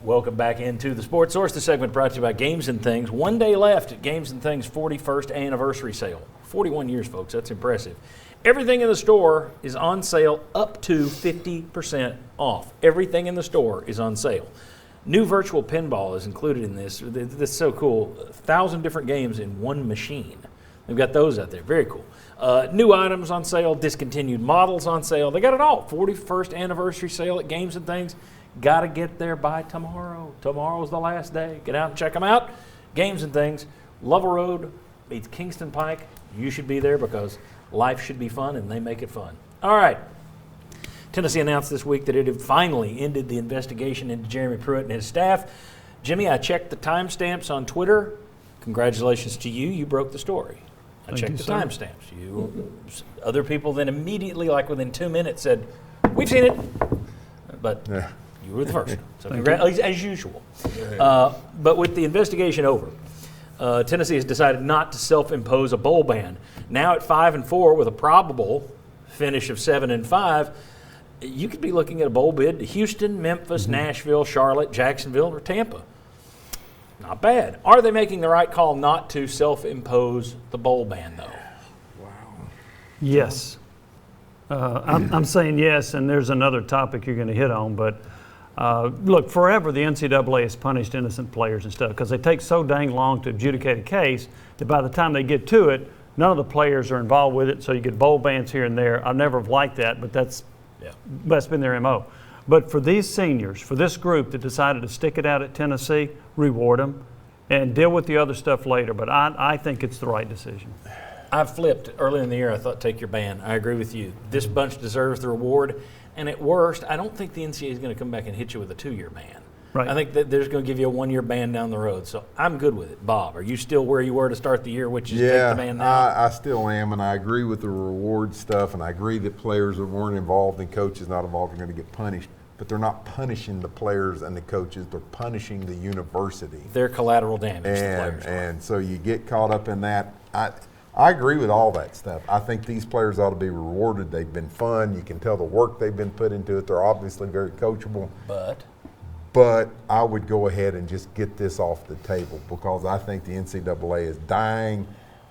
Welcome back into the Sports Source. The segment brought to you by Games and Things. 1 day left at Games and Things 41st anniversary sale. 41 years, folks. That's impressive. Everything in the store is on sale up to 50% off. Everything in the store is on sale. New virtual pinball is included in this. That's so cool. 1,000 different games in one machine. They've got those out there. Very cool. New items on sale, discontinued models on sale. They got it all. 41st anniversary sale at Games and Things. Got to get there by tomorrow. Tomorrow's the last day. Get out and check them out. Games and Things. Lovell Road meets Kingston Pike. You should be there because life should be fun, and they make it fun. All right. Tennessee announced this week that it had finally ended the investigation into Jeremy Pruitt and his staff. Jimmy, I checked the timestamps on Twitter. Congratulations to you. You broke the story. I checked the timestamps. Other people then immediately, like within 2 minutes, said, "We've seen it." But you were the first. So as usual. But with the investigation over, Tennessee has decided not to self-impose a bowl ban. Now at 5-4 with a probable finish of 7-5, you could be looking at a bowl bid to Houston, Memphis, Nashville, Charlotte, Jacksonville, or Tampa. Not bad. Are they making the right call not to self-impose the bowl ban, though? Wow. Yes. I'm saying yes, and there's another topic you're going to hit on, but look, forever the NCAA has punished innocent players and stuff because they take so dang long to adjudicate a case that by the time they get to it, none of the players are involved with it, so you get bowl bans here and there. I never have liked that, but that's been their MO. But for these seniors, for this group that decided to stick it out at Tennessee, reward them and deal with the other stuff later. But I think it's the right decision. I've flipped. Early in the year, I thought take your ban. I agree with you. This bunch deserves the reward. And at worst, I don't think the NCAA is going to come back and hit you with a 2-year ban. Right. I think that they're going to give you a 1-year ban down the road. So I'm good with it. Bob, are you still where you were to start the year, which is take the ban now? I still am, and I agree with the reward stuff, and I agree that players that weren't involved and coaches not involved are going to get punished. But they're not punishing the players and the coaches. They're punishing the university. They're collateral damage, the players. And so you get caught up in that. I agree with all that stuff. I think these players ought to be rewarded. They've been fun. You can tell the work they've been put into it. They're obviously very coachable. But I would go ahead and just get this off the table because I think the NCAA is dying,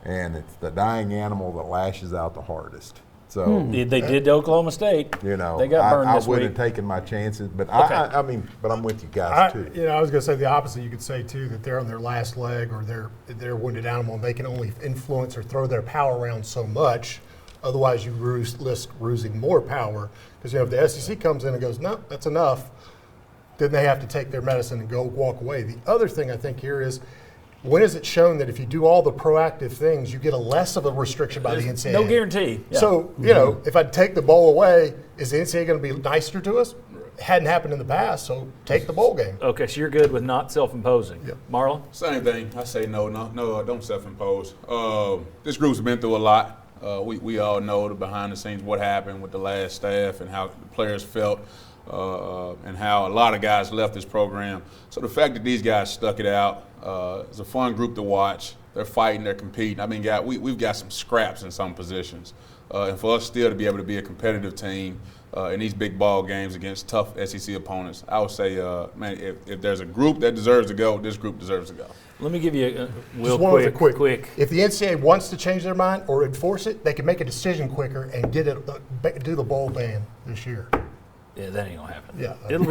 and it's the dying animal that lashes out the hardest. So They did to Oklahoma State. You know, they got burned this I would week. have taken my chances, but Okay. but I'm with you guys too. I was going to say the opposite. You could say too that they're on their last leg or they're a wounded animal, and they can only influence or throw their power around so much. Otherwise, you risk losing more power because if the SEC comes in and goes, no, that's enough, then they have to take their medicine and go walk away. The other thing I think here is, when is it shown that if you do all the proactive things, you get a less of a restriction by the NCAA? No guarantee. Yeah. So, if I take the bowl away, is the NCAA going to be nicer to us? It hadn't happened in the past, so take the bowl game. Okay, so you're good with not self-imposing. Yep. Marlon? Same thing. I say no, don't self-impose. This group's been through a lot. We all know the behind the scenes, what happened with the last staff and how the players felt. And how a lot of guys left this program. So the fact that these guys stuck it out, it's a fun group to watch. They're fighting, they're competing. I mean, we've got some scraps in some positions. And for us still to be able to be a competitive team in these big ball games against tough SEC opponents, I would say, man, if there's a group that deserves to go, this group deserves to go. Let me give you Just quick. If the NCAA wants to change their mind or enforce it, they can make a decision quicker and get it, do the bowl ban this year. Yeah, that ain't gonna happen. Yeah. It'll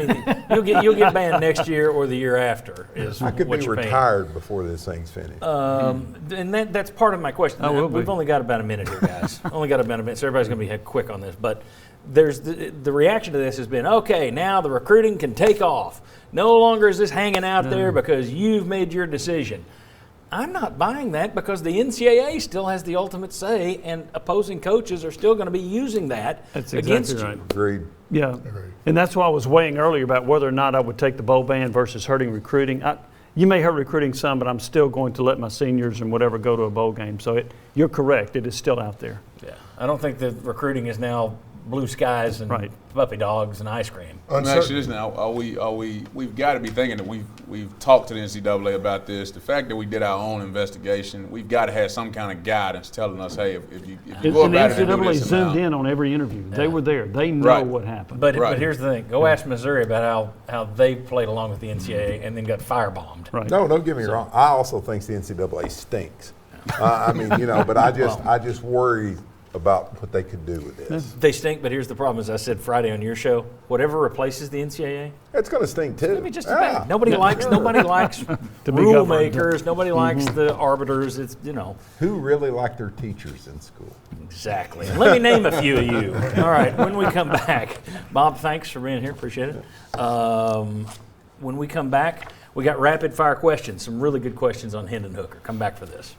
be you'll get banned next year or the year after. I could be retired before this thing's finished. And that's part of my question. We've only got about a minute here, guys. Only got about a minute, so everybody's gonna be quick on this. But there's the reaction to this has been, okay, now the recruiting can take off. No longer is this hanging out there because you've made your decision. I'm not buying that because the NCAA still has the ultimate say, and opposing coaches are still going to be using that against you. Right. Agreed. Yeah, and that's why I was weighing earlier about whether or not I would take the bowl ban versus hurting recruiting. You may hurt recruiting some, but I'm still going to let my seniors and whatever go to a bowl game. So you're correct. It is still out there. Yeah, I don't think that recruiting is now blue skies and Right. puppy dogs and ice cream. Let me ask you this now: we've got to be thinking that we've talked to the NCAA about this. The fact that we did our own investigation, we've got to have some kind of guidance telling us, hey, if you go And the about it and do NCAA this zoomed amount. in on every interview. They were there. They know Right. what happened. But Right. here's the thing: go ask Missouri about how they played along with the NCAA and then got firebombed. right. No, don't get me wrong. I also think the NCAA stinks. I mean, but I just worry about what they could do with this. They stink, but here's the problem: as I said Friday on your show, whatever replaces the NCAA, It's going to stink too. it'll be just as bad. Nobody likes be rule governed. makers. Nobody likes the arbiters. It's Who really like their teachers in school? exactly. And let me name a few of you. All right, when we come back, Bob, thanks for being here. Appreciate it. When we come back, we got rapid fire questions. Some really good questions on Hendon Hooker. Come back for this.